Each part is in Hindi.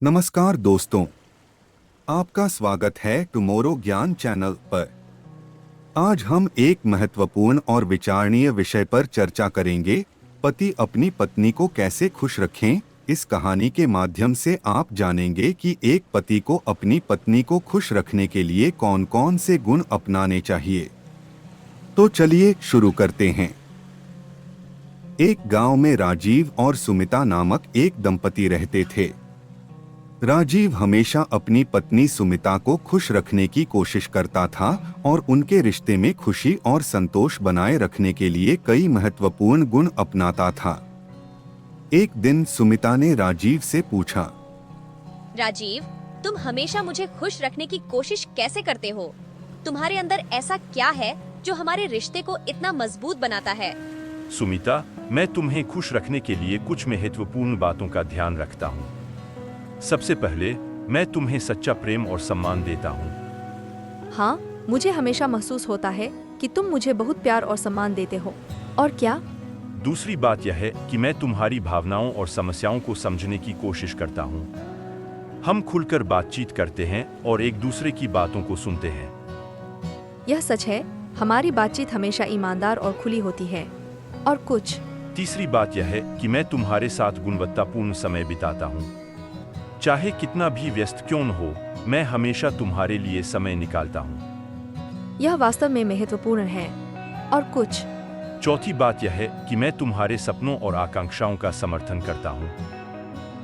नमस्कार दोस्तों, आपका स्वागत है टुमारो ज्ञान चैनल पर। आज हम एक महत्वपूर्ण और विचारणीय विषय पर चर्चा करेंगे। पति अपनी पत्नी को कैसे खुश रखें। इस कहानी के माध्यम से आप जानेंगे कि एक पति को अपनी पत्नी को खुश रखने के लिए कौन-कौन से गुण अपनाने चाहिए। तो चलिए शुरू करते हैं। एक गांव में राजीव और सुमिता नामक एक दंपति रहते थे। राजीव हमेशा अपनी पत्नी सुमिता को खुश रखने की कोशिश करता था और उनके रिश्ते में खुशी और संतोष बनाए रखने के लिए कई महत्वपूर्ण गुण अपनाता था। एक दिन सुमिता ने राजीव से पूछा, राजीव, तुम हमेशा मुझे खुश रखने की कोशिश कैसे करते हो? तुम्हारे अंदर ऐसा क्या है जो हमारे रिश्ते को इतना मजबूत बनाता है? सुमिता, मैं तुम्हें खुश रखने के लिए कुछ महत्वपूर्ण बातों का ध्यान रखता हूँ। सबसे पहले, मैं तुम्हें सच्चा प्रेम और सम्मान देता हूँ। हाँ, मुझे हमेशा महसूस होता है कि तुम मुझे बहुत प्यार और सम्मान देते हो। और क्या? दूसरी बात यह है कि मैं तुम्हारी भावनाओं और समस्याओं को समझने की कोशिश करता हूँ। हम खुलकर बातचीत करते हैं और एक दूसरे की बातों को सुनते हैं। यह सच है, हमारी बातचीत हमेशा ईमानदार और खुली होती है। और कुछ? तीसरी बात यह है कि मैं तुम्हारे साथ गुणवत्तापूर्ण समय बिताता हूँ। चाहे कितना भी व्यस्त क्यों न हो, मैं हमेशा तुम्हारे लिए समय निकालता हूँ। यह वास्तव में महत्वपूर्ण है। और कुछ? चौथी बात यह है कि मैं तुम्हारे सपनों और आकांक्षाओं का समर्थन करता हूँ।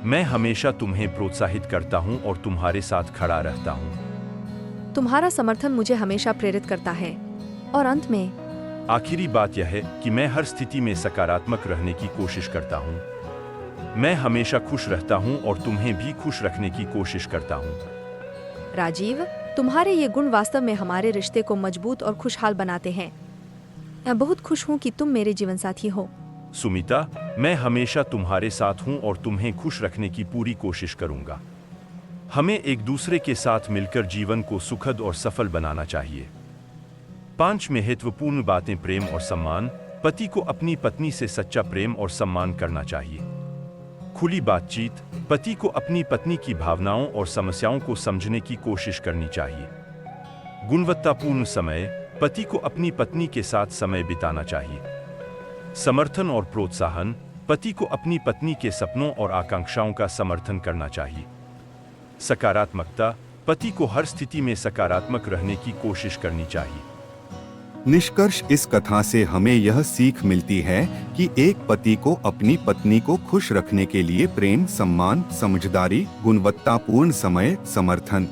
मैं हमेशा तुम्हें प्रोत्साहित करता हूँ और तुम्हारे साथ खड़ा रहता हूँ। तुम्हारा समर्थन मुझे हमेशा प्रेरित करता है। और अंत में? आखिरी बात यह है कि मैं हर स्थिति में सकारात्मक रहने की कोशिश करता हूँ। मैं हमेशा खुश रहता हूँ और तुम्हें भी खुश रखने की कोशिश करता हूँ। राजीव, तुम्हारे ये गुण वास्तव में हमारे रिश्ते को मजबूत और खुशहाल बनाते हैं। मैं बहुत खुश हूँ कि तुम मेरे जीवन साथी हो। सुमिता, मैं हमेशा तुम्हारे साथ हूँ और तुम्हें खुश रखने की पूरी कोशिश करूँगा। हमें एक दूसरे के साथ मिलकर जीवन को सुखद और सफल बनाना चाहिए। 5 महत्वपूर्ण बातें। प्रेम और सम्मान। पति को अपनी पत्नी से सच्चा प्रेम और सम्मान करना चाहिए। खुली बातचीत। पति को अपनी पत्नी की भावनाओं और समस्याओं को समझने की कोशिश करनी चाहिए। गुणवत्तापूर्ण समय। पति को अपनी पत्नी के साथ समय बिताना चाहिए। समर्थन और प्रोत्साहन। पति को अपनी पत्नी के सपनों और आकांक्षाओं का समर्थन करना चाहिए। सकारात्मकता। पति को हर स्थिति में सकारात्मक रहने की कोशिश करनी चाहिए। निष्कर्ष, इस कथा से हमें यह सीख मिलती है कि एक पति को अपनी पत्नी को खुश रखने के लिए प्रेम, सम्मान, समझदारी, गुणवत्तापूर्ण समय, समर्थन,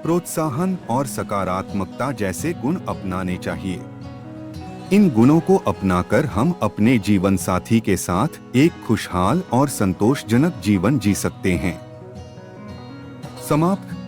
प्रोत्साहन और सकारात्मकता जैसे गुण अपनाने चाहिए। इन गुणों को अपनाकर हम अपने जीवन साथी के साथ एक खुशहाल और संतोषजनक जीवन जी सकते हैं। समाप्त।